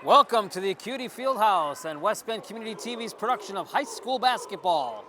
Welcome to the Acuity Fieldhouse and West Bend Community TV's production of high school basketball.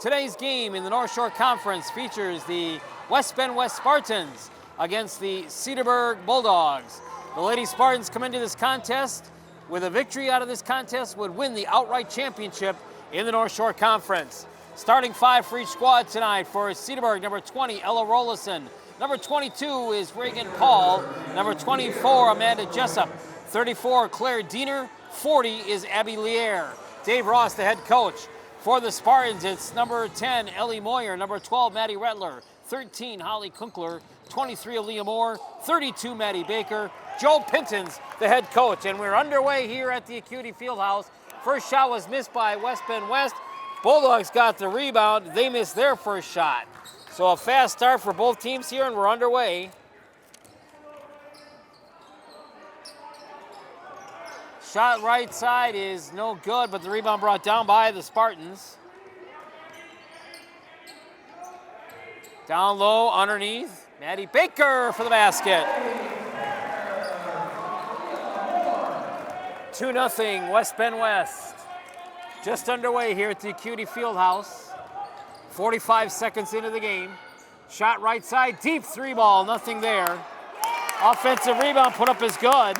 Today's game in the North Shore Conference features the West Bend West Spartans against the Cedarburg Bulldogs. The Lady Spartans come into this contest with a victory out of this contest would win the outright championship in the North Shore Conference. Starting five for each squad tonight for Cedarburg, number 20, Ella Rollison. Number 22 is Reagan Paul. Number 24, Amanda Jessup. 34, Claire Diener. 40 is Abby Lier. Dave Ross, the head coach. For the Spartans, it's number 10, Ellie Moyer. Number 12, Maddie Rettler. 13, Holly Kunkler. 23, Aaliyah Moore. 32, Maddie Baker. Joe Pintons, the head coach. And we're underway here at the Acuity Fieldhouse. First shot was missed by West Bend West. Bulldogs got the rebound. They missed their first shot. So a fast start for both teams here, and we're underway. Shot right side is no good, but the rebound brought down by the Spartans. Down low, underneath, Maddie Baker for the basket. 2-0, West Bend West. Just underway here at the Acuity Fieldhouse. 45 seconds into the game. Shot right side, deep three ball, nothing there. Offensive rebound put up is good.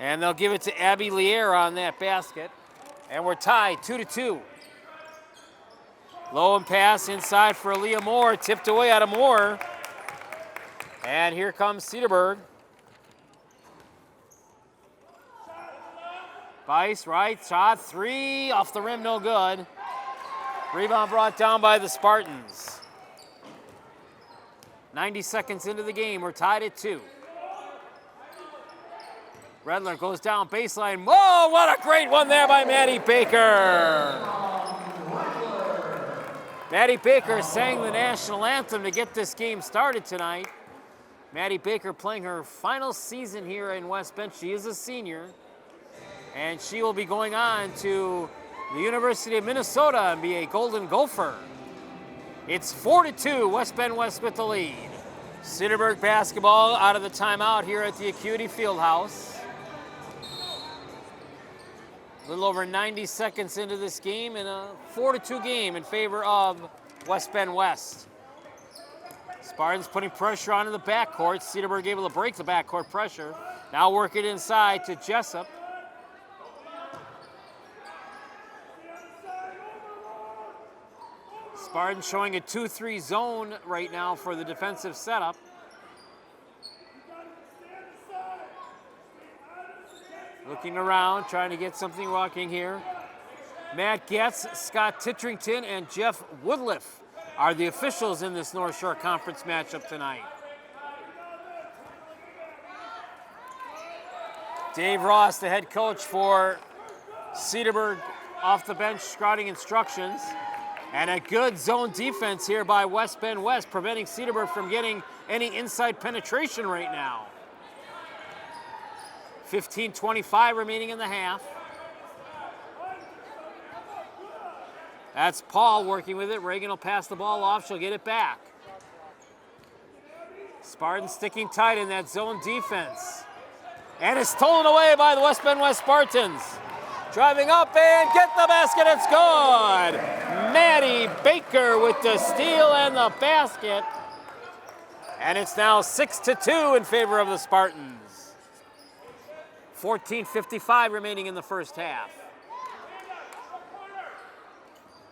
And they'll give it to Abby Lier on that basket. And we're tied 2-2. Low and pass inside for Aaliyah Moore, tipped away out of Moore. And here comes Cedarburg. Bice, right, shot, three, off the rim, no good. Rebound brought down by the Spartans. 90 seconds into the game, we're tied at 2. Redler goes down baseline. Whoa, what a great one there by Maddie Baker. Maddie Baker sang the national anthem to get this game started tonight. Maddie Baker playing her final season here in West Bend. She is a senior. And she will be going on to the University of Minnesota and be a Golden Gopher. It's 4-2, West Bend West with the lead. Cedarburg basketball out of the timeout here at the Acuity Fieldhouse. A little over 90 seconds into this game, and a 4-2 game in favor of West Bend West. Spartans putting pressure onto the backcourt. Cedarburg able to break the backcourt pressure. Now work it inside to Jessup. Spartans showing a 2-3 zone right now for the defensive setup. Looking around, trying to get something rocking here. Matt Getz, Scott Titterington, and Jeff Woodliff are the officials in this North Shore Conference matchup tonight. Dave Ross, the head coach for Cedarburg, off the bench, scouting instructions. And a good zone defense here by West Bend West, preventing Cedarburg from getting any inside penetration right now. 15:25 remaining in the half. That's Paul working with it. Reagan will pass the ball off. She'll get it back. Spartans sticking tight in that zone defense. And it's stolen away by the West Bend West Spartans. Driving up and get the basket, it's good. Maddie Baker with the steal and the basket. And it's now 6-2 in favor of the Spartans. 14:55 remaining in the first half.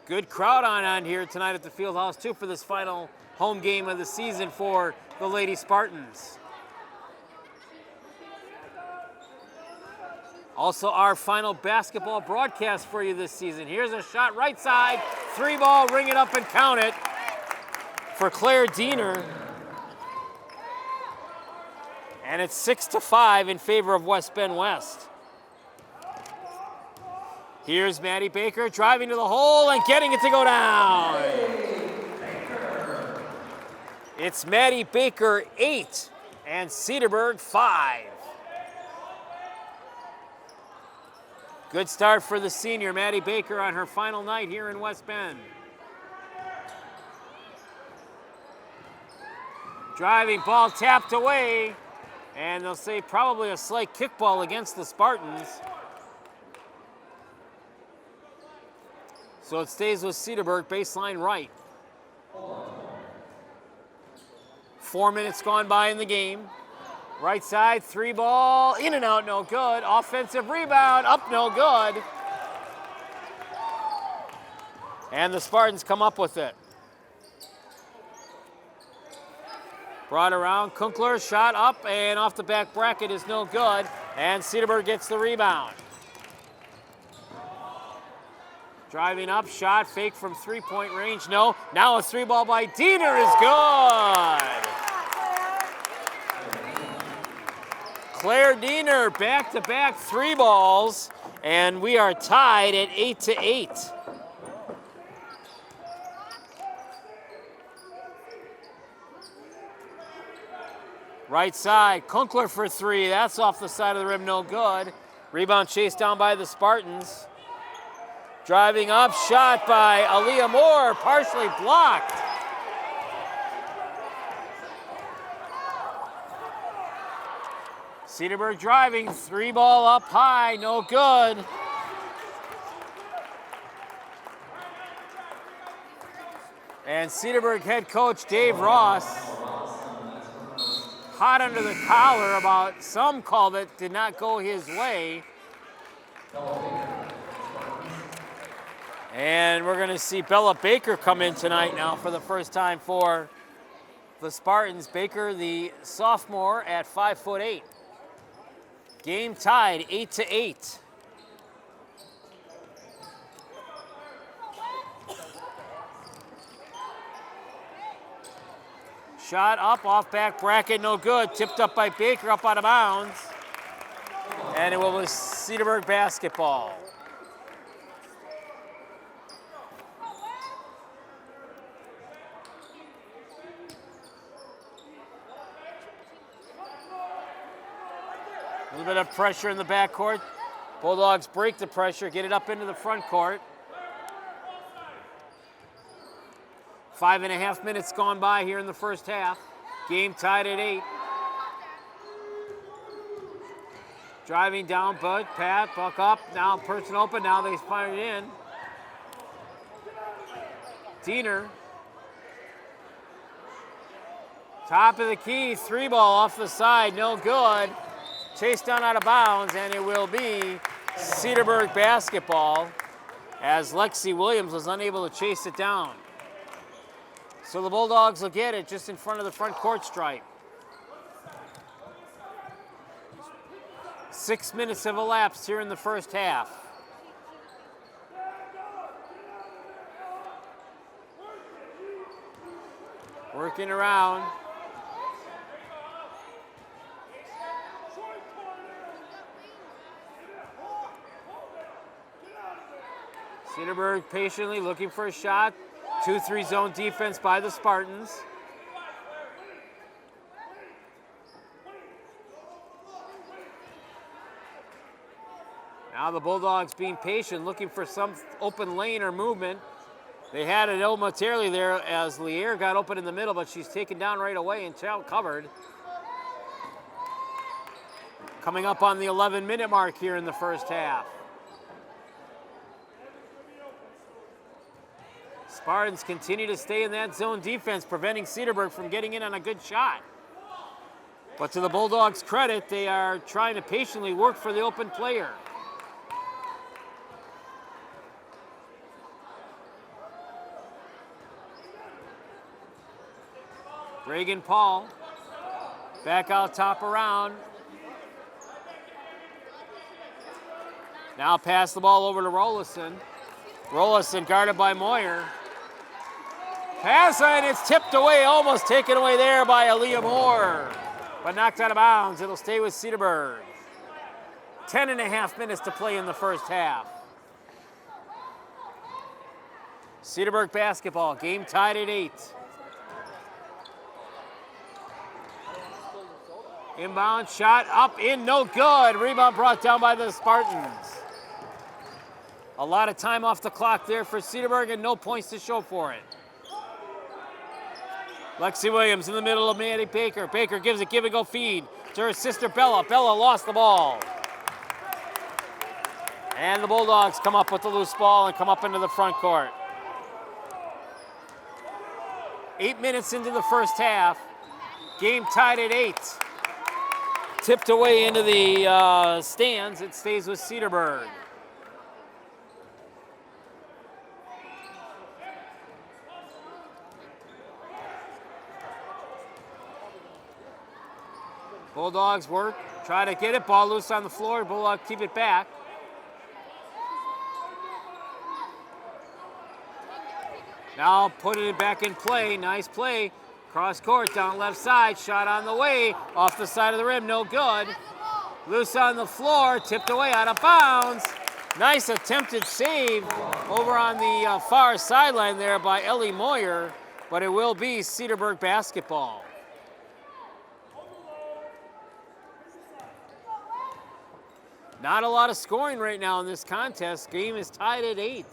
Good crowd on here tonight at the Fieldhouse too for this final home game of the season for the Lady Spartans. Also our final basketball broadcast for you this season. Here's a shot right side, three ball, ring it up and count it for Claire Diener. And it's 6-5 in favor of West Bend West. Here's Maddie Baker driving to the hole and getting it to go down. It's Maddie Baker 8 and Cedarburg 5. Good start for the senior, Maddie Baker, on her final night here in West Bend. Driving ball tapped away, and they'll say probably a slight kickball against the Spartans. So it stays with Cedarburg, baseline right. 4 minutes gone by in the game. Right side, 3 ball, in and out, no good. Offensive rebound, up, no good. And the Spartans come up with it. Brought around, Kunkler, shot up and off the back bracket is no good. And Cedarburg gets the rebound. Driving up, shot, fake from 3-point range, no. Now a 3-ball by Diener is good. Claire Diener, back-to-back 3 balls, and we are tied at 8-8. Right side, Kunkler for 3. That's off the side of the rim, no good. Rebound chased down by the Spartans. Driving up, shot by Aaliyah Moore, partially blocked. Cedarburg driving, 3-ball up high, no good. And Cedarburg head coach Dave Ross, hot under the collar about some call that did not go his way. And we're going to see Bella Baker come in tonight now for the first time for the Spartans. Baker, the sophomore, at 5'8". Game tied 8-8. Shot up off back bracket, no good. Tipped up by Baker, up out of bounds. And it will be Cedarburg basketball. A little bit of pressure in the backcourt. Bulldogs break the pressure, get it up into the front court. 5.5 minutes gone by here in the first half. Game tied at 8. Driving down, Bud, Pat, buck up. Now person open, now they fire it in. Diener. Top of the key, 3-ball off the side, no good. Chased down out of bounds, and it will be Cedarburg basketball as Lexi Williams was unable to chase it down. So the Bulldogs will get it just in front of the front court stripe. 6 minutes have elapsed here in the first half. Working around. Cedarburg patiently looking for a shot. 2-3 zone defense by the Spartans. Now the Bulldogs being patient, looking for some open lane or movement. They had it momentarily there as Lear got open in the middle, but she's taken down right away and covered. Coming up on the 11-minute mark here in the first half. Spartans continue to stay in that zone defense, preventing Cedarburg from getting in on a good shot. But to the Bulldogs' credit, they are trying to patiently work for the open player. Reagan Paul, back out top around. Now pass the ball over to Rollison. Rollison guarded by Moyer. Pass, and it's tipped away, almost taken away there by Aaliyah Moore, but knocked out of bounds. It'll stay with Cedarburg. 10.5 minutes to play in the first half. Cedarburg basketball, game tied at 8. Inbound shot up in, no good. Rebound brought down by the Spartans. A lot of time off the clock there for Cedarburg and no points to show for it. Lexi Williams in the middle of Maddie Baker. Baker gives a give-and-go feed to her sister Bella. Bella lost the ball. And the Bulldogs come up with the loose ball and come up into the front court. 8 minutes into the first half. Game tied at 8. Tipped away into the stands. It stays with Cedarburg. Bulldogs work, try to get it, ball loose on the floor, Bulldogs keep it back. Now putting it back in play, nice play. Cross court, down left side, shot on the way, off the side of the rim, no good. Loose on the floor, tipped away, out of bounds. Nice attempted save over on the far sideline there by Ellie Moyer, but it will be Cedarburg basketball. Not a lot of scoring right now in this contest. Game is tied at 8.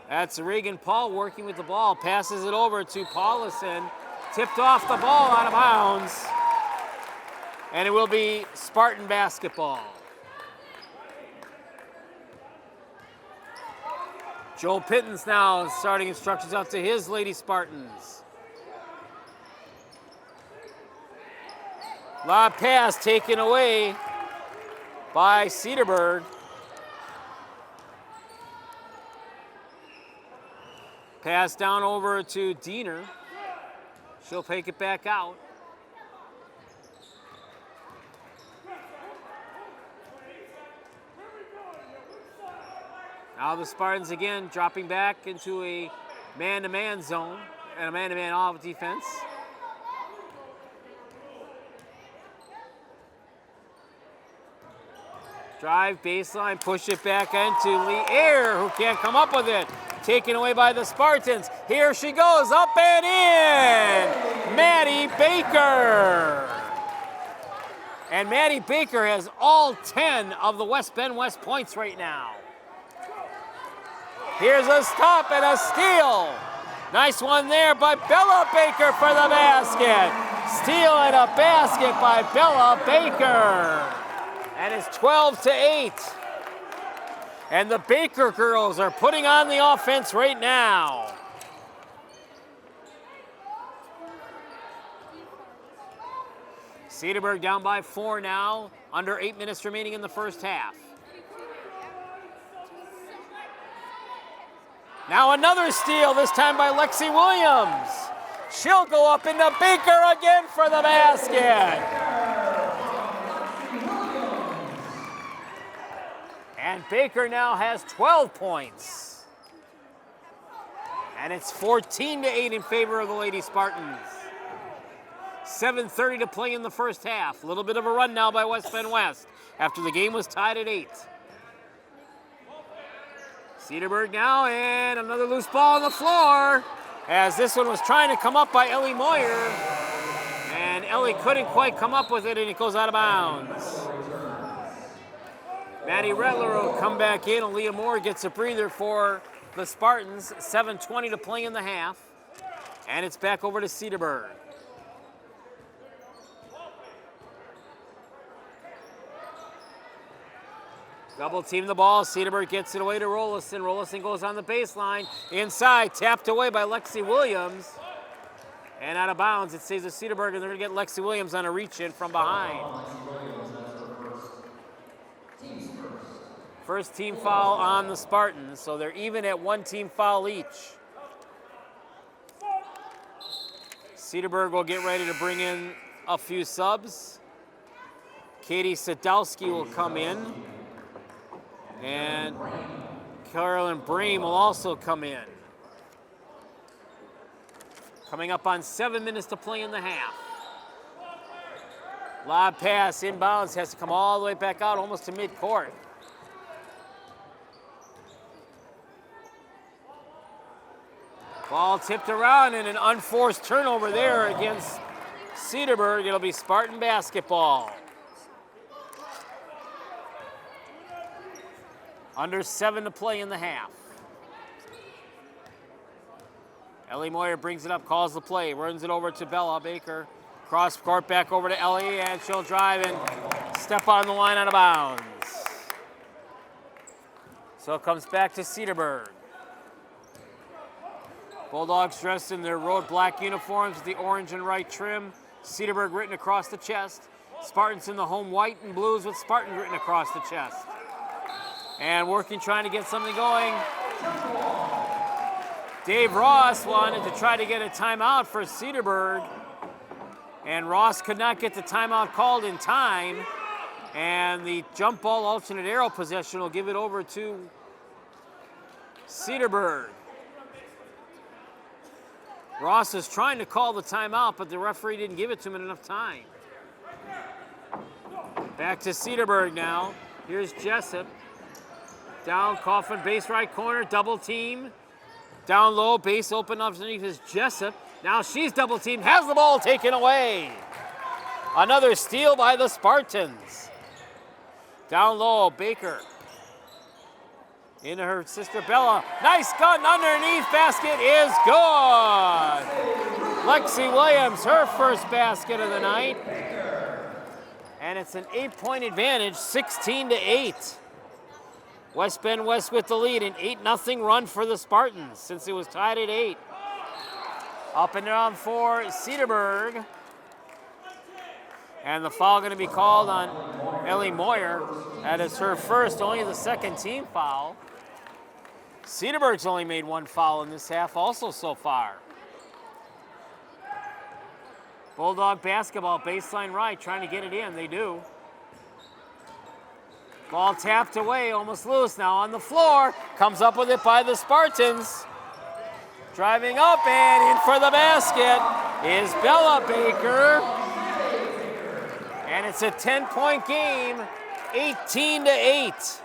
That's Reagan Paul working with the ball. Passes it over to Paulison. Tipped off the ball out of bounds. And it will be Spartan basketball. Joel Pittons now starting instructions out to his Lady Spartans. Lob pass taken away by Cedarburg. Pass down over to Diener. She'll take it back out. Now the Spartans again dropping back into a man-to-man zone and a man-to-man off defense. Drive, baseline, push it back into Lee Ayer, who can't come up with it. Taken away by the Spartans. Here she goes, up and in! Maddie Baker! And Maddie Baker has all 10 of the West Bend West points right now. Here's a stop and a steal. Nice one there by Bella Baker for the basket. Steal and a basket by Bella Baker. And it's 12-8. And the Baker girls are putting on the offense right now. Cedarburg down by 4 now, under 8 minutes remaining in the first half. Now another steal, this time by Lexi Williams. She'll go up into Baker again for the basket. And Baker now has 12 points. And it's 14-8 in favor of the Lady Spartans. 7:30 to play in the first half. A little bit of a run now by West Bend West after the game was tied at 8. Cedarburg now, and another loose ball on the floor as this one was trying to come up by Ellie Moyer. And Ellie couldn't quite come up with it, and it goes out of bounds. Maddie Rettler will come back in, and Leah Moore gets a breather for the Spartans. 7:20 to play in the half. And it's back over to Cedarburg. Double team the ball. Cedarburg gets it away to Rollison. Rollison goes on the baseline. Inside, tapped away by Lexi Williams. And out of bounds, it stays with Cedarburg, and they're going to get Lexi Williams on a reach-in from behind. First team foul on the Spartans, so they're even at 1 team foul each. Cedarburg will get ready to bring in a few subs. Katie Sadowski will come in. And Carolyn Bream will also come in. Coming up on 7 minutes to play in the half. Lob pass, inbounds, has to come all the way back out, almost to midcourt. Ball tipped around and an unforced turnover there against Cedarburg. It'll be Spartan basketball. Under 7 to play in the half. Ellie Moyer brings it up, calls the play, runs it over to Bella Baker. Cross court back over to Ellie, and she'll drive and step on the line out of bounds. So it comes back to Cedarburg. Bulldogs dressed in their road black uniforms with the orange and white trim. Cedarburg written across the chest. Spartans in the home white and blues with Spartan written across the chest. And working, trying to get something going. Dave Ross wanted to try to get a timeout for Cedarburg. And Ross could not get the timeout called in time. And the jump ball alternate arrow possession will give it over to Cedarburg. Ross is trying to call the timeout, but the referee didn't give it to him in enough time. Back to Cedarburg now. Here's Jessup. Down, Coffin, base right corner, double team. Down low, base open underneath is Jessup. Now she's double teamed, has the ball taken away. Another steal by the Spartans. Down low, Baker. Into her sister Bella. Nice gun underneath, basket is good. Lexi Williams, her first basket of the night. And it's an 8-point advantage, 16-8. West Bend West with the lead, an 8-0 run for the Spartans since it was tied at 8. Up and down for Cedarburg. And the foul going to be called on Ellie Moyer. That is her first, only the second team foul. Cedarburg's only made one foul in this half also so far. Bulldog basketball, baseline right, trying to get it in. They do. Ball tapped away, almost loose. Now on the floor. Comes up with it by the Spartans. Driving up and in for the basket is Bella Baker. And it's a 10-point game, 18-8.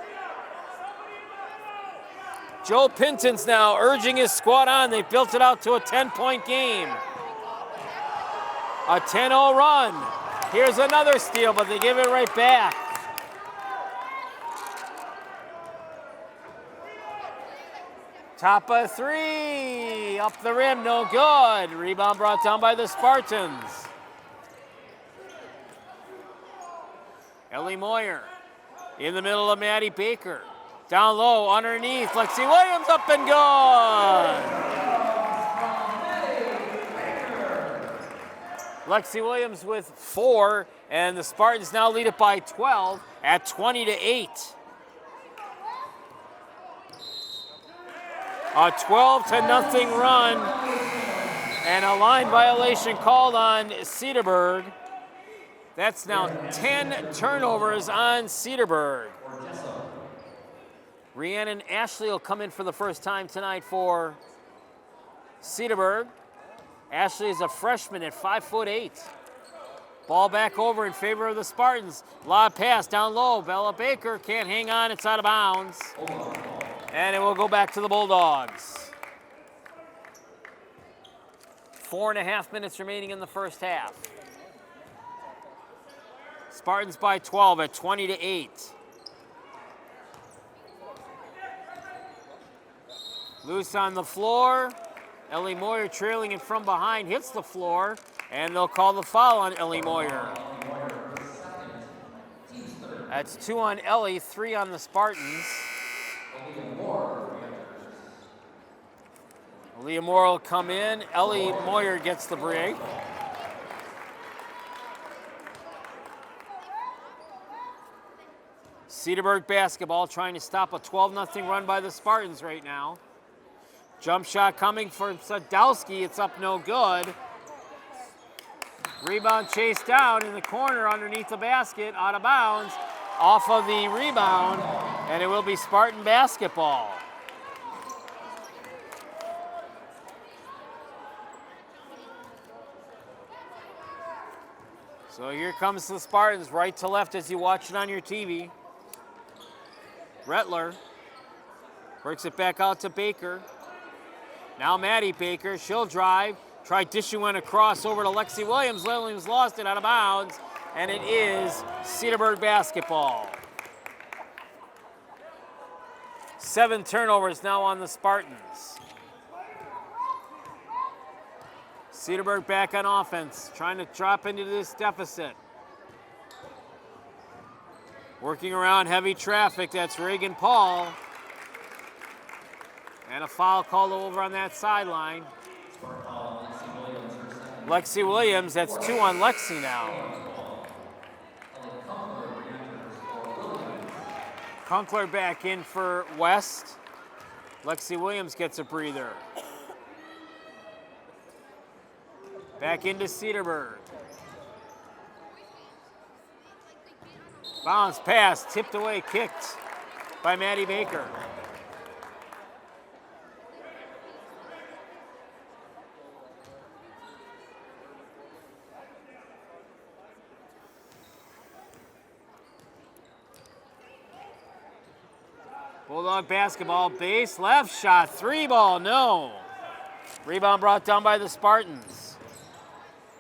Joe Pinton's now urging his squad on. They built it out to a 10-point game. A 10-0 run. Here's another steal, but they give it right back. Top of three, up the rim, no good. Rebound brought down by the Spartans. Ellie Moyer in the middle of Maddie Baker. Down low, underneath, Lexi Williams up and good. Lexi Williams with 4, and the Spartans now lead it by 12 at 20-8. A 12-0 run, and a line violation called on Cedarburg. That's now 10 turnovers on Cedarburg. Rhiannon Ashley will come in for the first time tonight for Cedarburg. Ashley is a freshman at 5'8". Ball back over in favor of the Spartans. Lob pass down low. Bella Baker can't hang on. It's out of bounds. And it will go back to the Bulldogs. 4.5 minutes remaining in the first half. Spartans by 12 at 20-8. Loose on the floor. Ellie Moyer trailing it from behind, hits the floor, and they'll call the foul on Ellie Moyer. That's 2 on Ellie, 3 on the Spartans. Leah Moore will come in. Ellie Moyer gets the break. Cedarburg basketball trying to stop a 12-0 run by the Spartans right now. Jump shot coming for Sadowski. It's up no good. Rebound chased down in the corner underneath the basket, out of bounds, off of the rebound, and it will be Spartan basketball. So here comes the Spartans, right to left as you watch it on your TV. Rettler works it back out to Baker. Now Maddie Baker, she'll drive, try dishing one across over to Lexi Williams. Williams lost it out of bounds, and it is Cedarburg basketball. 7 turnovers now on the Spartans. Cedarburg back on offense, trying to drop into this deficit. Working around heavy traffic, that's Reagan Paul. And a foul called over on that sideline. Lexi Williams, that's 2 on Lexi now. Kunkler back in for West. Lexi Williams gets a breather. Back into Cedarburg. Bounce pass, tipped away, kicked by Maddie Baker. Bulldog basketball, base left shot, 3-ball, no. Rebound brought down by the Spartans.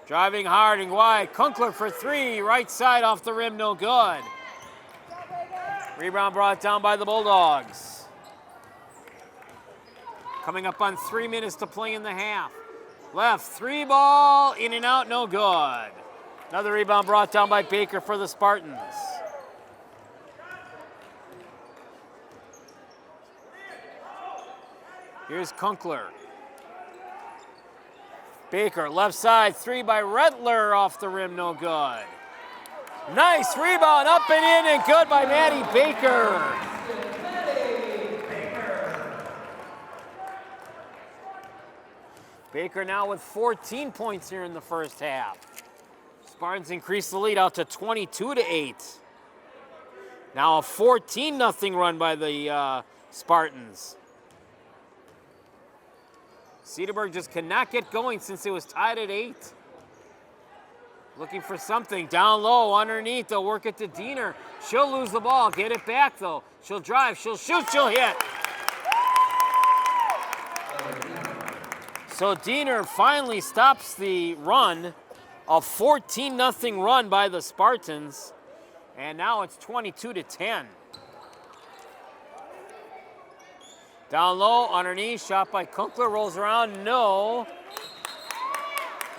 Driving hard and wide, Kunkler for 3, right side off the rim, no good. Rebound brought down by the Bulldogs. Coming up on 3 minutes to play in the half. Left, 3-ball, in and out, no good. Another rebound brought down by Baker for the Spartans. Here's Kunkler. Baker, left side, 3 by Rettler, off the rim, no good. Nice rebound, up and in, and good by Maddie Baker. Baker now with 14 points here in the first half. Spartans increase the lead out to 22-8. Now a 14-0 run by the Spartans. Cedarburg just cannot get going since it was tied at 8. Looking for something down low, underneath. They'll work it to Diener. She'll lose the ball, get it back though. She'll drive, she'll shoot, she'll hit. So Diener finally stops the run, a 14-0 run by the Spartans. And now it's 22-10. Down low, underneath, shot by Kunkler, rolls around, no.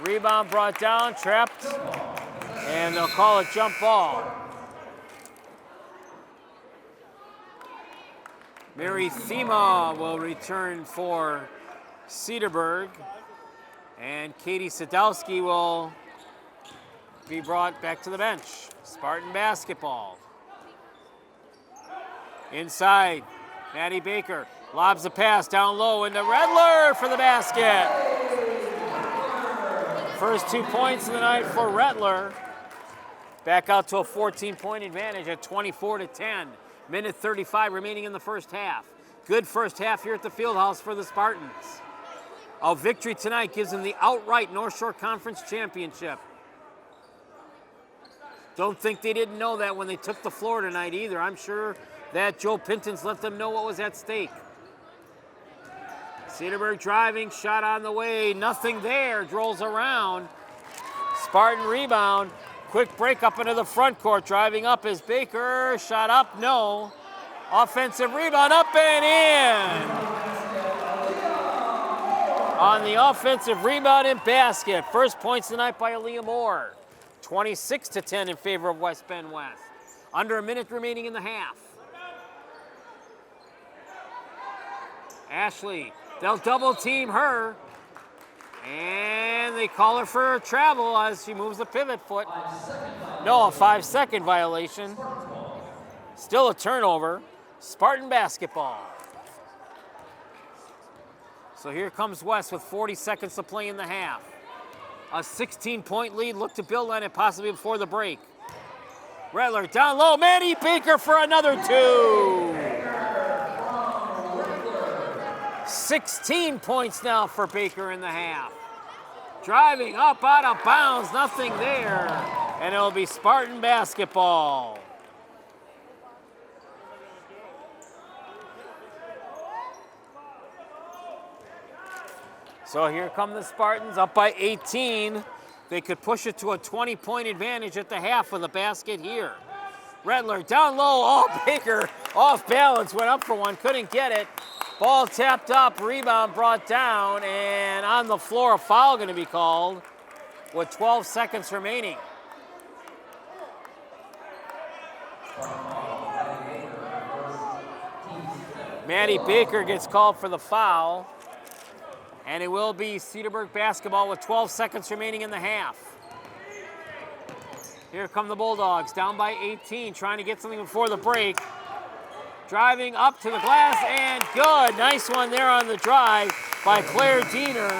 Rebound brought down, trapped, and they'll call it jump ball. Mary Thema will return for Cedarburg, and Katie Sadowski will be brought back to the bench. Spartan basketball. Inside, Maddie Baker. Lobs a pass down low into Rettler for the basket. First 2 points of the night for Rettler. Back out to a 14-point advantage at 24-10. Minute 35 remaining in the first half. Good first half here at the Fieldhouse for the Spartans. A victory tonight gives them the outright North Shore Conference Championship. Don't think they didn't know that when they took the floor tonight either. I'm sure that Joe Pintons let them know what was at stake. Cedarburg driving, shot on the way, nothing there, rolls around. Spartan rebound, quick break up into the front court, driving up is Baker, shot up, no. Offensive rebound, up and in. On the offensive rebound and basket, first points tonight by Aaliyah Moore. 26-10 in favor of West Bend West. Under a minute remaining in the half. Ashley, they'll double team her. And they call her for a travel as she moves the pivot foot. No, a 5-second violation. Still a turnover. Spartan basketball. So here comes West with 40 seconds to play in the half. A 16-point lead, look to build on it possibly before the break. Rettler down low, Maddie Baker for another 2. 16 points now for Baker in the half. Driving up out of bounds, nothing there. And it'll be Spartan basketball. So here come the Spartans up by 18. They could push it to a 20-point advantage at the half with a basket here. Rettler down low, oh, Baker off balance, went up for one, couldn't get it. Ball tapped up, rebound brought down, and on the floor, a foul going to be called with 12 seconds remaining. Maddie Baker gets called for the foul, and it will be Cedarburg basketball with 12 seconds remaining in the half. Here come the Bulldogs, down by 18, trying to get something before the break. Driving up to the glass, and good. Nice one there on the drive by Claire Diener,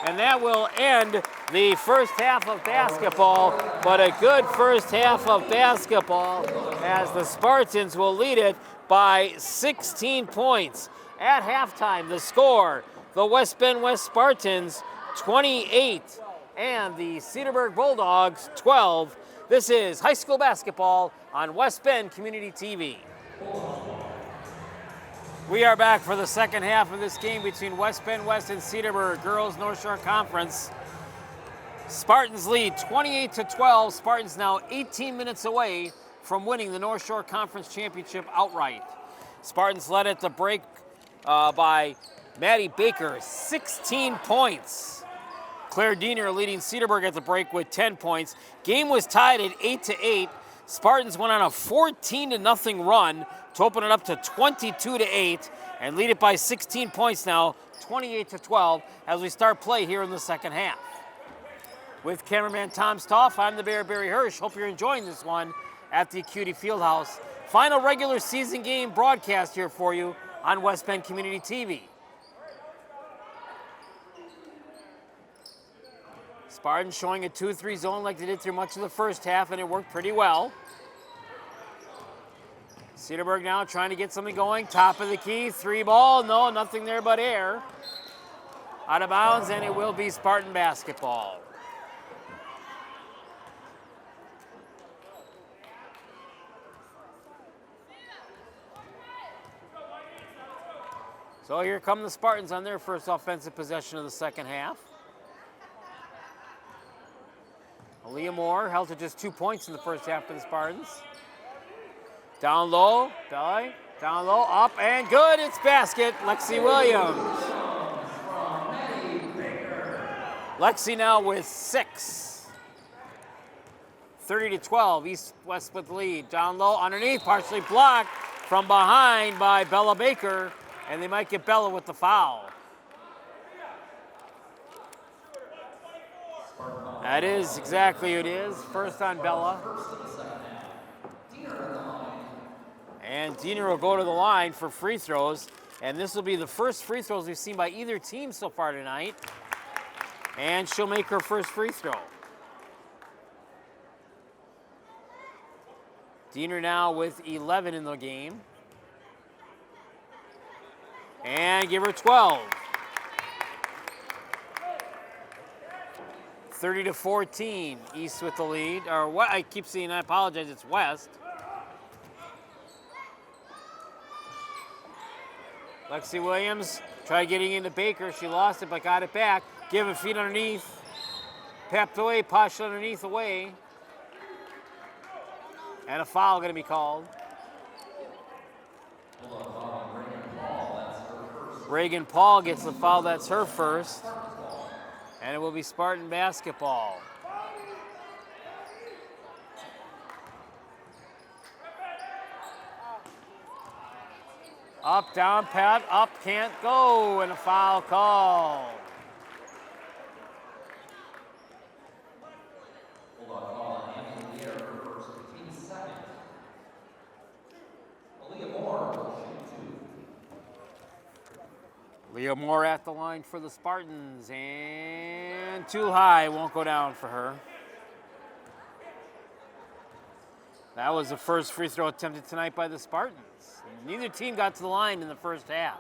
and that will end the first half of basketball, but a good first half of basketball as the Spartans will lead it by 16 points. At halftime, the score, the West Bend West Spartans 28 and the Cedarburg Bulldogs 12. This is high school basketball on West Bend Community TV. We are back for the second half of this game between West Bend West and Cedarburg Girls North Shore Conference. Spartans lead 28-12. Spartans now 18 minutes away from winning the North Shore Conference Championship outright. Spartans led at the break by Maddie Baker, 16 points. Claire Diener leading Cedarburg at the break with 10 points. Game was tied at 8-8. Spartans went on a 14-0 run to open it up to 22-8 and lead it by 16 points now, 28-12, as we start play here in the second half. With cameraman Tom Stoff, I'm the Bear Barry Hirsch. Hope you're enjoying this one at the Acuity Fieldhouse. Final regular season game broadcast here for you on West Bend Community TV. Spartans showing a 2-3 zone like they did through much of the first half, and it worked pretty well. Cedarburg now trying to get something going. Top of the key, three ball. No, nothing there but air. Out of bounds, and it will be Spartan basketball. So here come the Spartans on their first offensive possession of the second half. Aaliyah Moore held to just 2 points in the first half for the Spartans. Down low, down low, up, and good. It's basket. Lexi Williams. Lexi now with 6. 30-12. East-West with the lead. Down low, underneath, partially blocked from behind by Bella Baker. And they might get Bella with the foul. That is exactly who it is. First on Bella. And Diener will go to the line for free throws. And this will be the first free throws we've seen by either team so far tonight. And she'll make her first free throw. Diener now with 11 in the game. And give her 12. 30-14, East with the lead. Or what I keep seeing, I apologize, it's West. Lexi Williams tried getting into Baker. She lost it, but got it back. Give a feed underneath. Pepped away, pushed underneath away. And a foul going to be called. Reagan Paul gets the foul, that's her first. And it will be Spartan basketball. Up, down, pat, up, can't go, and a foul call. Leah Moore at the line for the Spartans, and too high, won't go down for her. That was the first free throw attempted tonight by the Spartans. Neither team got to the line in the first half.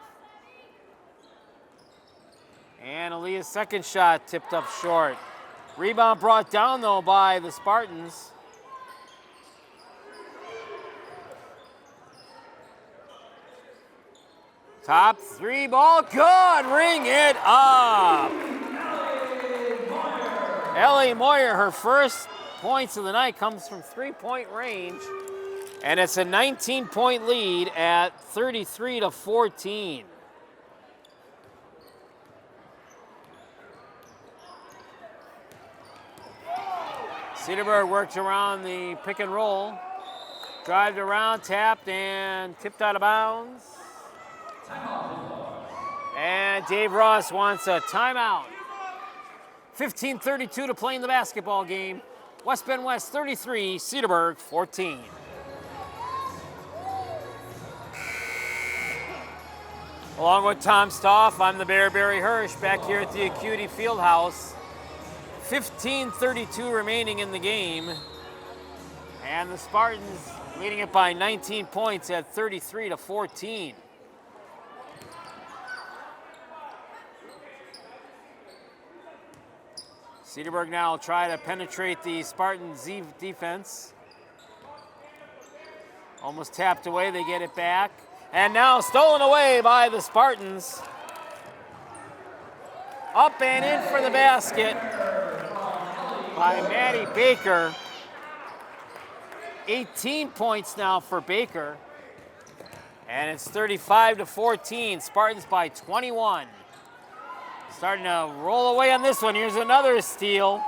And Aaliyah's second shot tipped up short. Rebound brought down, though, by the Spartans. Top three ball, good, ring it up. Ellie Moyer, her first points of the night comes from three-point range, and it's a 19-point lead at 33-14. Cedarburg worked around the pick and roll. Drived around, tapped, and tipped out of bounds. And Dave Ross wants a timeout. 15:32 to play in the basketball game. West Bend West 33, Cedarburg 14. Along with Tom Stoff, I'm the Bear Barry Hirsch back here at the Acuity Fieldhouse. 15:32 remaining in the game. And the Spartans leading it by 19 points at 33-14. Cedarburg now will try to penetrate the Spartan Z defense. Almost tapped away, they get it back. And now stolen away by the Spartans. Up and in for the basket by Maddie Baker. 18 points now for Baker. And it's 35-14, Spartans by 21. Starting to roll away on this one. Here's another steal.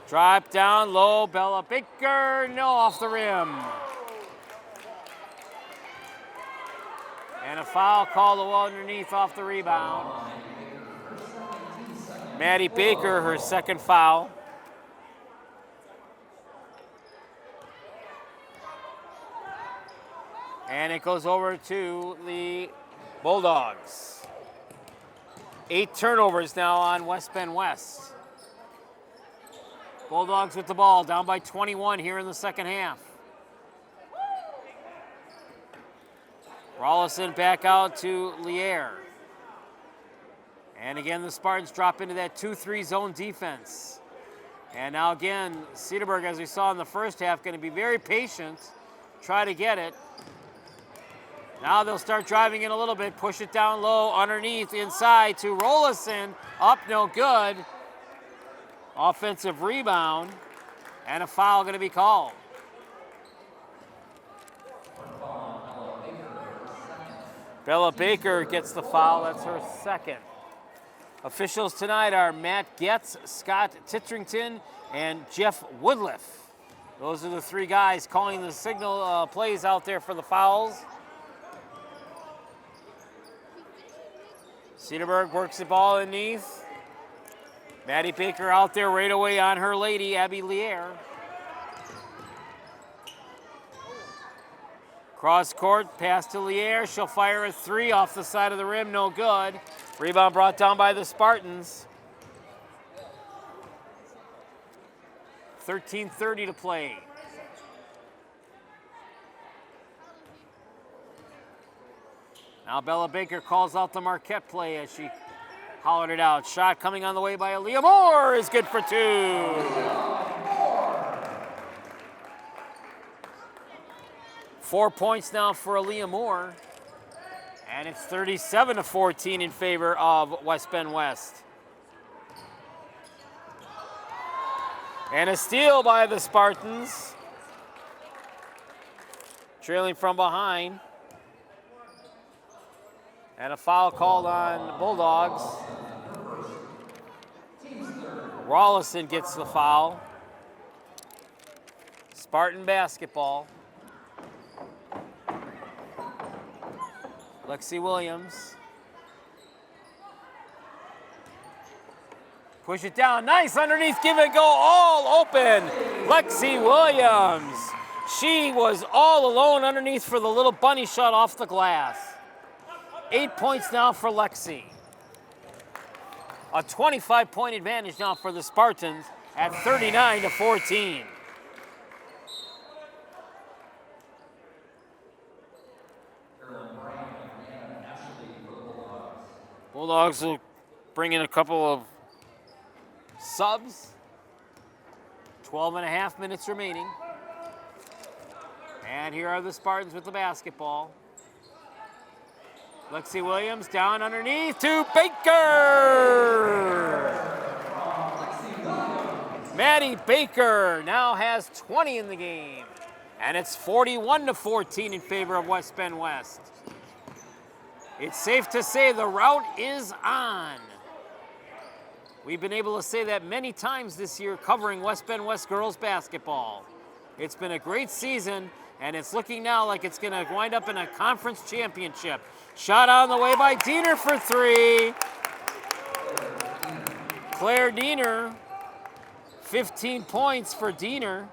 Drop down low, Bella Baker, no, off the rim. And a foul called underneath off the rebound. Maddie Baker, her second foul. And it goes over to the Bulldogs. 8 turnovers now on West Bend West. Bulldogs with the ball, down by 21 here in the second half. Rollison back out to Lier. And again, the Spartans drop into that 2-3 zone defense. And now again, Cedarburg, as we saw in the first half, going to be very patient, try to get it. Now they'll start driving in a little bit, push it down low, underneath, inside to Rollison. Up, no good. Offensive rebound, and a foul going to be called. Bella Baker gets the foul, that's her second. Officials tonight are Matt Getz, Scott Titrington, and Jeff Woodliff. Those are the 3 guys calling the signal plays out there for the fouls. Cedarburg works the ball underneath. Maddie Baker out there right away on her lady, Abby Lier. Cross court, pass to Lier. She'll fire a 3 off the side of the rim, no good. Rebound brought down by the Spartans. 13:30 to play. Now Bella Baker calls out the Marquette play as she hollered it out. Shot coming on the way by Aaliyah Moore is good for 2. 4 points now for Aaliyah Moore. And it's 37-14 in favor of West Bend West. And a steal by the Spartans. Trailing from behind. And a foul called on the Bulldogs. Rollison gets the foul. Spartan basketball. Lexi Williams. Push it down, nice underneath, give it a go, all open. Lexi Williams. She was all alone underneath for the little bunny shot off the glass. 8 points now for Lexi. A 25-point advantage now for the Spartans at 39-14. Bulldogs will bring in a couple of subs. 12.5 minutes remaining. And here are the Spartans with the basketball. Lexi Williams down underneath to Baker. Maddie Baker now has 20 in the game. And it's 41-14 in favor of West Bend West. It's safe to say the rout is on. We've been able to say that many times this year covering West Bend West girls basketball. It's been a great season, and it's looking now like it's going to wind up in a conference championship. Shot on the way by Diener for three. Claire Diener, 15 points for Diener.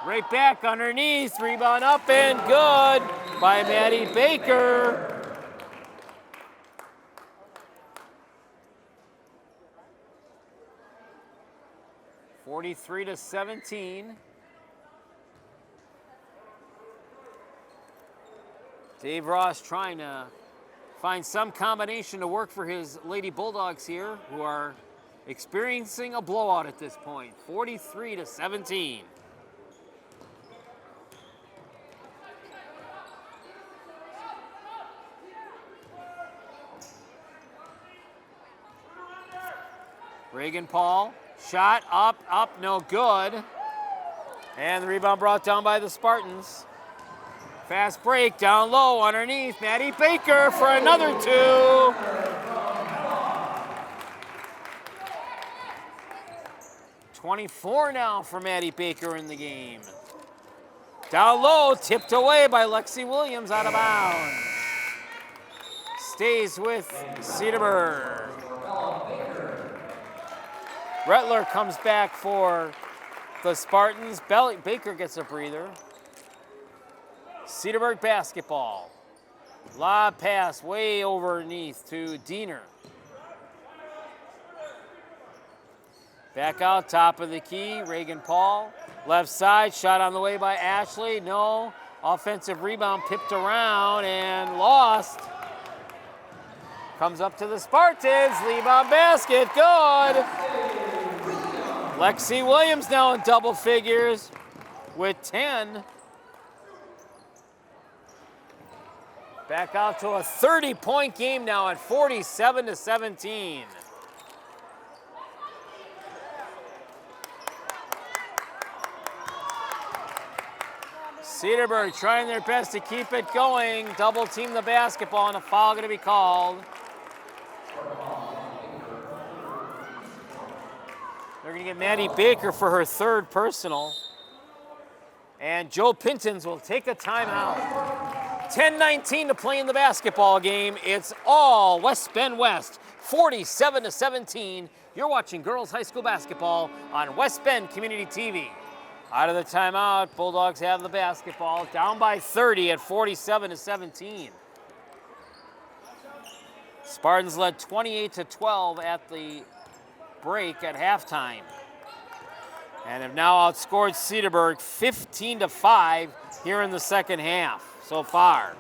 Right back underneath, rebound up and good by Maddie Baker. (43-17). Dave Ross trying to find some combination to work for his Lady Bulldogs here, who are experiencing a blowout at this point, 43-17. Reagan Paul, shot up, no good. And the rebound brought down by the Spartans. Fast break, down low, underneath, Maddie Baker for another two. .24 now for Maddie Baker in the game. Down low, tipped away by Lexi Williams, out of bounds. Stays with Cedarburg. Rettler comes back for the Spartans. Baker gets a breather. Cedarburg basketball. Lob pass way overneath to Diener. Back out, top of the key, Reagan Paul. Left side, shot on the way by Ashley. No. Offensive rebound, pipped around and lost. Comes up to the Spartans. Rebound basket, good. Lexi Williams now in double figures with 10. Back out to a 30-point game now at 47-17. Cedarburg trying their best to keep it going. Double team the basketball and a foul going to be called. They're going to get Maddie Baker for her third personal. And Joe Pintons will take a timeout. 10:19 to play in the basketball game. It's all West Bend West, 47-17. You're watching girls high school basketball on West Bend Community TV. Out of the timeout, Bulldogs have the basketball, down by 30 at 47-17. Spartans led 28-12 at the break at halftime, and have now outscored Cedarburg 15-5 here in the second half so far.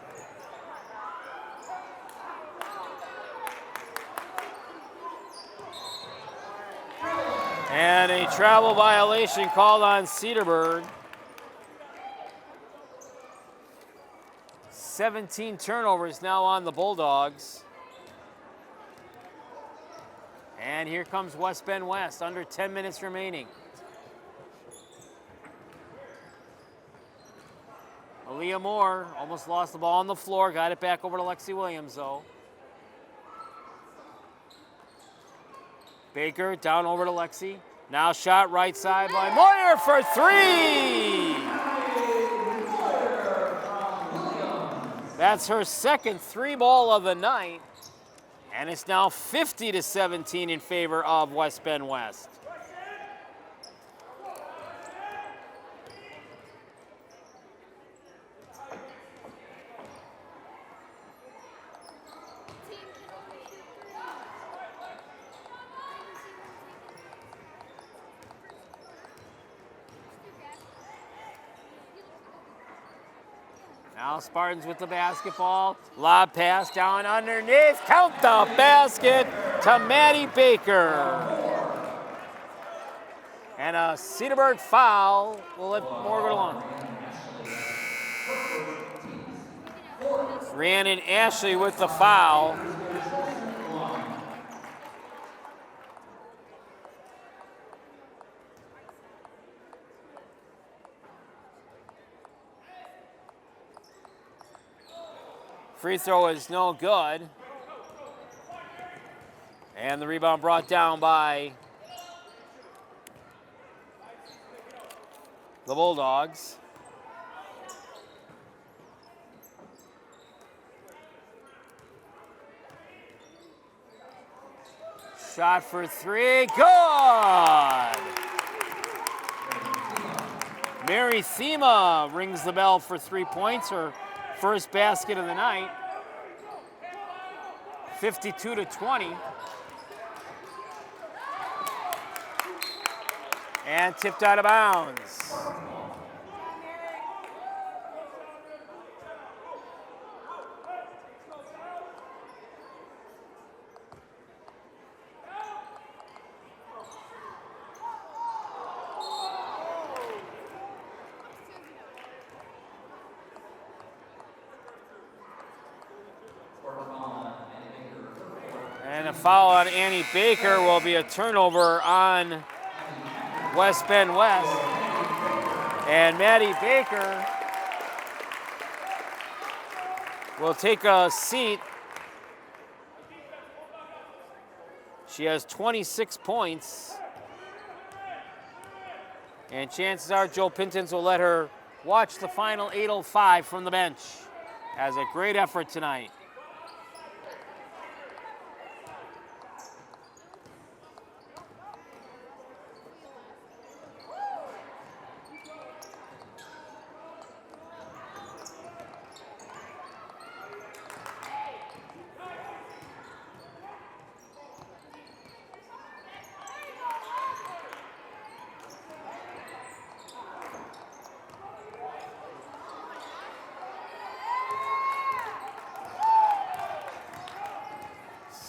And a travel violation called on Cedarburg. 17 turnovers now on the Bulldogs. And here comes West Bend West, under 10 minutes remaining. Aaliyah Moore almost lost the ball on the floor, got it back over to Lexi Williams though. Baker down over to Lexi. Now shot right side by Moyer for three! That's her second three ball of the night. And it's now 50-17 in favor of West Bend West. Now Spartans with the basketball. Lob pass down underneath. Count the basket to Maddie Baker. And a Cedarburg foul. We'll let Moore go along. Rhiannon Ashley with the foul. Free throw is no good. And the rebound brought down by the Bulldogs. Shot for three, good! Mary Thema rings the bell for 3 points, her first basket of the night. 52-20. And tipped out of bounds. And a foul on Annie Baker will be a turnover on West Bend West. And Maddie Baker will take a seat. She has 26 points. And chances are Joe Pintons will let her watch the final 8:05 from the bench. Has a great effort tonight.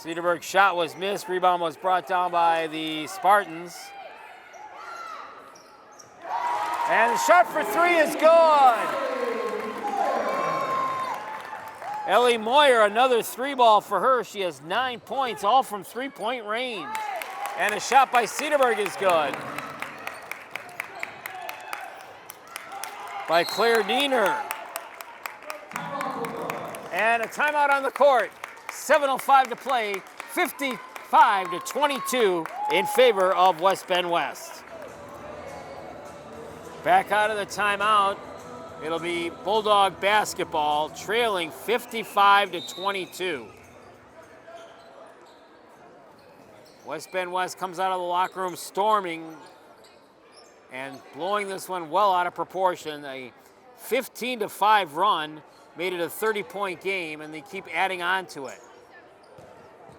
Cedarburg shot was missed. Rebound was brought down by the Spartans. And the shot for three is good. Ellie Moyer, another three ball for her. She has 9 points, all from three-point range. And a shot by Cedarburg is good. By Claire Diener. And a timeout on the court. 7:05 to play, 55-22 in favor of West Bend West. Back out of the timeout, it'll be Bulldog basketball, trailing 55-22. West Bend West comes out of the locker room storming and blowing this one well out of proportion. A 15-5 run made it a 30-point game, and they keep adding on to it.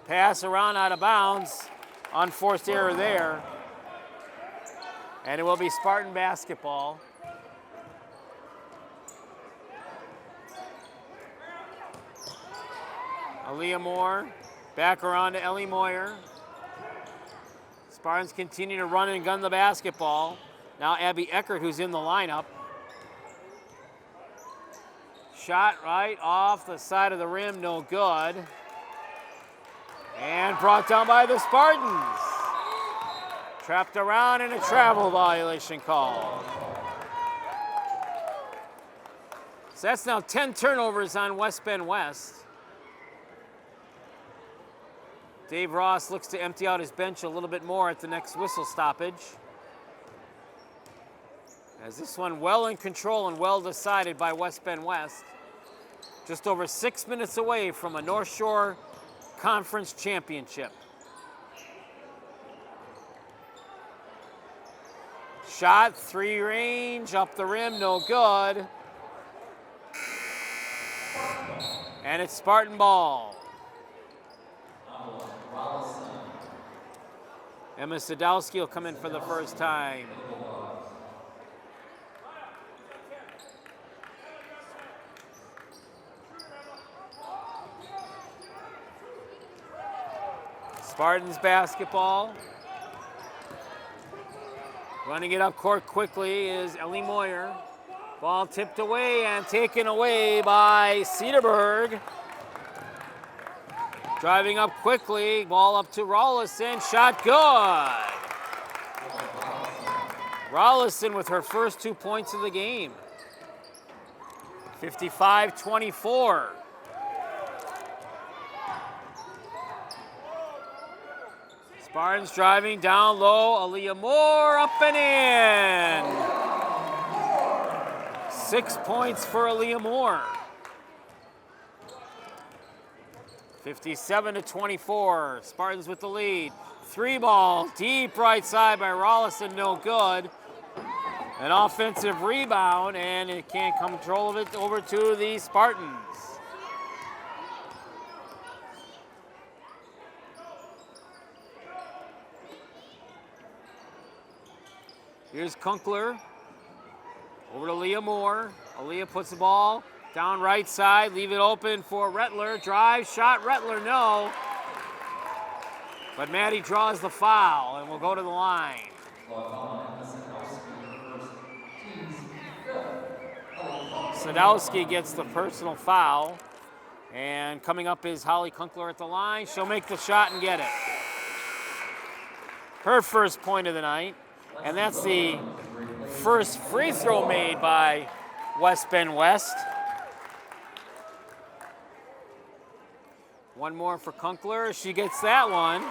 Pass around out of bounds, unforced error there. And it will be Spartan basketball. Aaliyah Moore, back around to Ellie Moyer. Spartans continue to run and gun the basketball. Now Abby Eckert, who's in the lineup. Shot right off the side of the rim, no good. And brought down by the Spartans. Trapped around and a travel violation call. So that's now 10 turnovers on West Bend West. Dave Ross looks to empty out his bench a little bit more at the next whistle stoppage. As this one well in control and well decided by West Bend West. Just over 6 minutes away from a North Shore Conference championship. Shot, three range, up the rim, no good. And it's Spartan ball. Emma Sadowski will come in for the first time. Spartans basketball. Running it up court quickly is Ellie Moyer. Ball tipped away and taken away by Cedarburg. Driving up quickly, ball up to Rollison, shot good. Rollison with her first 2 points of the game. 55-24. Spartans driving down low. Aaliyah Moore up and in. 6 points for Aaliyah Moore. 57-24. Spartans with the lead. 3-ball, deep right side by Rollison, no good. An offensive rebound, and it can't control of it over to the Spartans. Here's Kunkler. Over to Leah Moore. Aaliyah puts the ball down right side, leave it open for Rettler. Drive, shot, Rettler, no. But Maddie draws the foul, and we'll go to the line. Sadowski gets the personal foul. And coming up is Holly Kunkler at the line. She'll make the shot and get it. Her first point of the night. And that's the first free throw made by West Bend West. One more for Kunkler. She gets that one.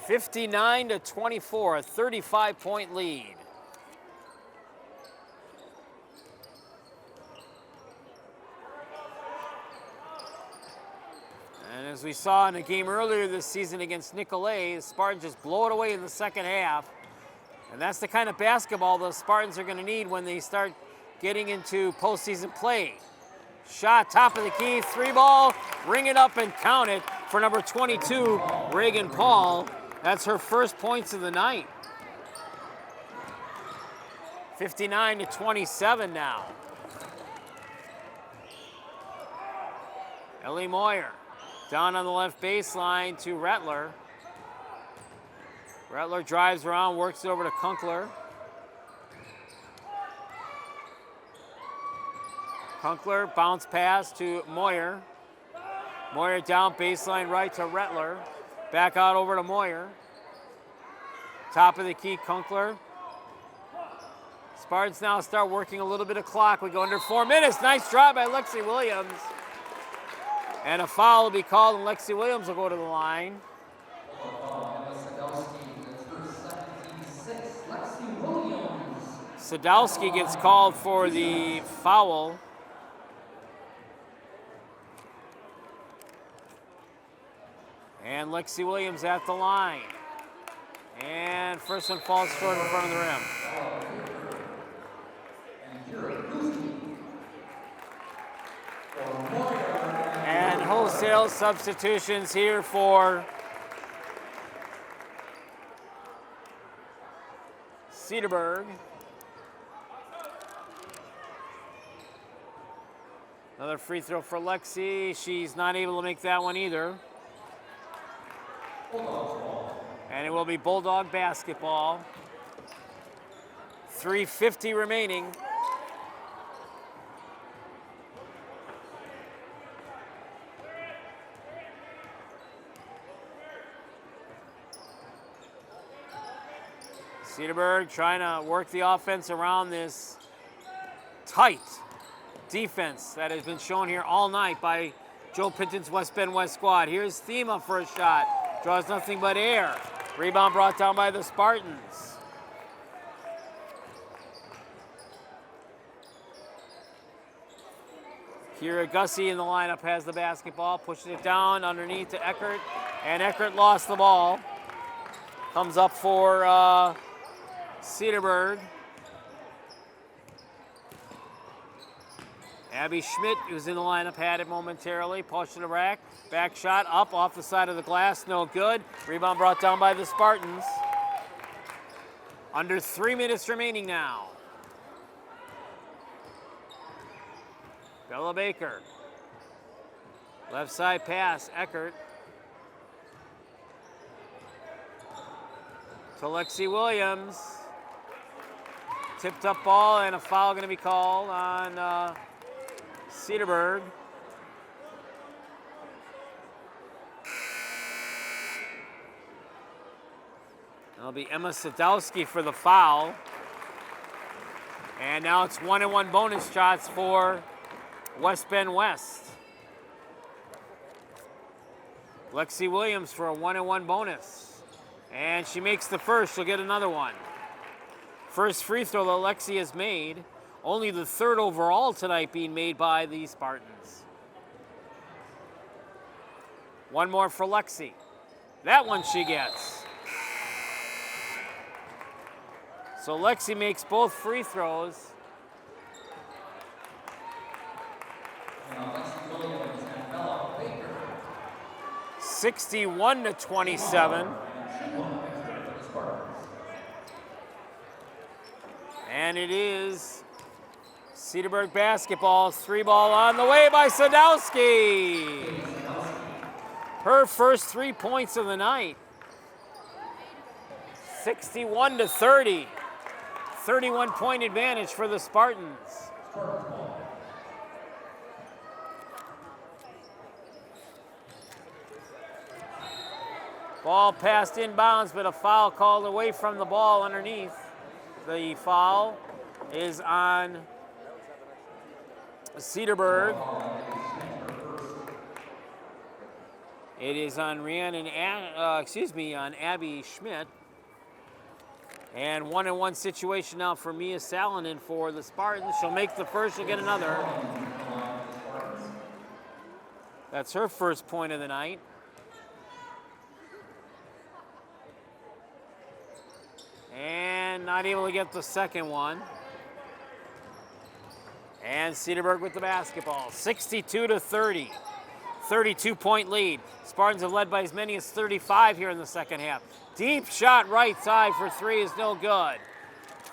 59-24, a 35-point lead. And as we saw in a game earlier this season against Nicolay, the Spartans just blow it away in the second half. And that's the kind of basketball the Spartans are going to need when they start getting into postseason play. Shot, top of the key, 3-ball, ring it up and count it for number 22, Reagan Paul. That's her first points of the night. 59-27 now. Ellie Moyer down on the left baseline to Rettler. Rettler drives around, works it over to Kunkler. Kunkler, bounce pass to Moyer. Moyer down baseline right to Rettler. Back out over to Moyer. Top of the key, Kunkler. Spartans now start working a little bit of clock. We go under 4 minutes. Nice drive by Lexi Williams. And a foul will be called, and Lexi Williams will go to the line. Sadowski gets called for the foul. And Lexi Williams at the line. And first one falls short in front of the rim. And wholesale substitutions here for Cedarburg. Another free throw for Lexi. She's not able to make that one either. And it will be Bulldog basketball. 3:50 remaining. Cedarburg trying to work the offense around this tight defense that has been shown here all night by Joe Pinton's West Bend West squad. Here's Thema for a shot. Draws nothing but air. Rebound brought down by the Spartans. Kira Gussie in the lineup has the basketball, pushes it down underneath to Eckert, and Eckert lost the ball. Comes up for Cedarburg. Abby Schmidt, who's in the lineup, had it momentarily. Push to the rack. Back shot up off the side of the glass. No good. Rebound brought down by the Spartans. Under 3 minutes remaining now. Bella Baker. Left side pass. Eckert. To Lexi Williams. Tipped up ball and a foul going to be called on Cedarburg. It'll be Emma Sadowski for the foul. And now it's 1-and-1 bonus shots for West Bend West. Lexi Williams for a 1-and-1 bonus. And she makes the first, she'll get another one. First free throw that Lexi has made, only the third overall tonight being made by the Spartans. One more for Lexi. That one she gets. So Lexi makes both free throws. 61-27. And it is Cedarburg basketball. 3-ball on the way by Sadowski. Her first 3 points of the night. 61-30. 31-point advantage for the Spartans. Ball passed inbounds, but a foul called away from the ball underneath. The foul is on Cedarburg. It is on on Abby Schmidt. And 1-and-1 situation now for Mia Salonen for the Spartans. She'll make the first, she'll get another. That's her first point of the night. And not able to get the second one. And Cedarburg with the basketball. 62-30. 32-point lead. Spartans have led by as many as 35 here in the second half. Deep shot right side for three is no good.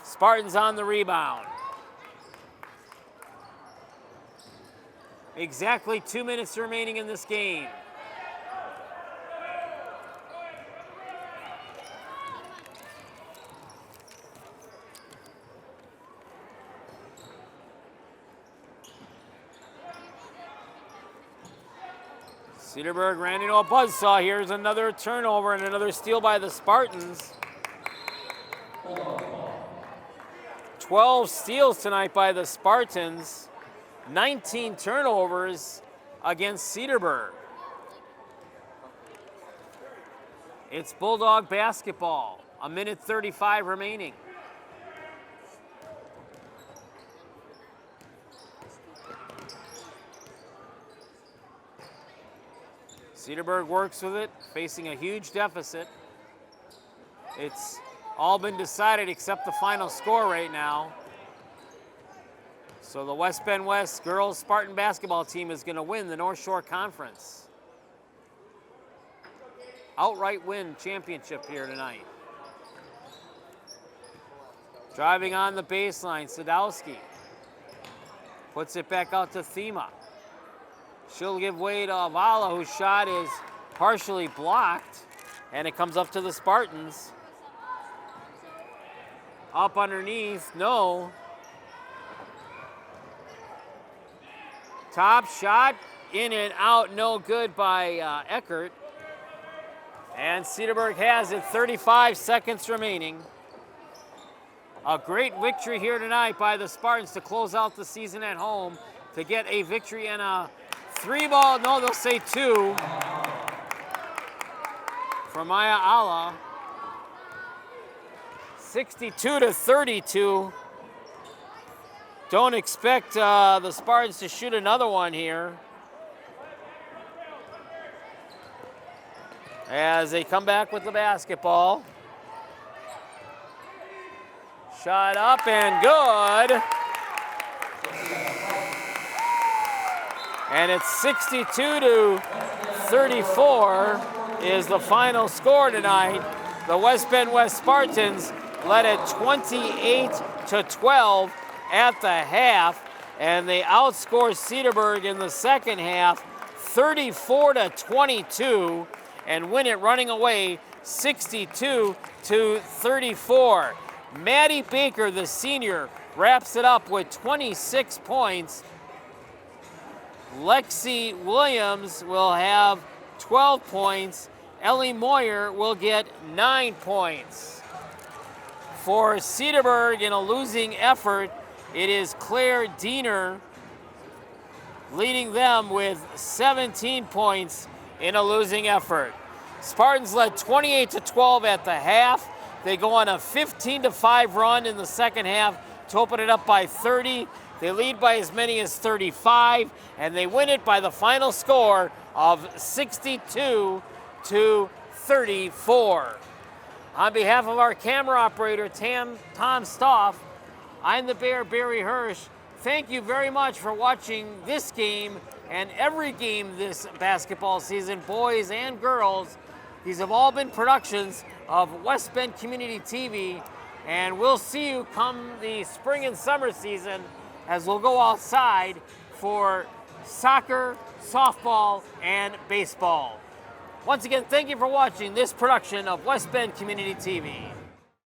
Spartans on the rebound. Exactly 2 minutes remaining in this game. Cedarburg ran into a buzzsaw. Here's another turnover and another steal by the Spartans. 12 steals tonight by the Spartans. 19 turnovers against Cedarburg. It's Bulldog basketball. 1:35 remaining. Cedarburg works with it, facing a huge deficit. It's all been decided except the final score right now. So the West Bend West girls Spartan basketball team is going to win the North Shore Conference. Outright win championship here tonight. Driving on the baseline, Sadowski puts it back out to Thema. She'll give way to Avala, whose shot is partially blocked, and it comes up to the Spartans. Up underneath, no. Top shot, in and out, no good by Eckert. And Cedarburg has it, 35 seconds remaining. A great victory here tonight by the Spartans to close out the season at home, to get a victory and a 3-ball, no, they'll say 2 for Maya Ala. 62-32. Don't expect the Spartans to shoot another one here, as they come back with the basketball. Shot up and good. And it's 62-34 is the final score tonight. The West Bend West Spartans led at 28-12 at the half, and they outscored Cedarburg in the second half 34-22 and win it running away 62-34. Maddie Baker, the senior, wraps it up with 26 points. Lexi Williams will have 12 points. Ellie Moyer will get 9 points. For Cedarburg, in a losing effort, it is Claire Diener leading them with 17 points in a losing effort. Spartans led 28-12 at the half. They go on a 15-5 run in the second half to open it up by 30. They lead by as many as 35, and they win it by the final score of 62-34. On behalf of our camera operator, Tom Stoff, I'm the Bear, Barry Hirsch. Thank you very much for watching this game and every game this basketball season, boys and girls. These have all been productions of West Bend Community TV, and we'll see you come the spring and summer season as we'll go outside for soccer, softball, and baseball. Once again, thank you for watching this production of West Bend Community TV.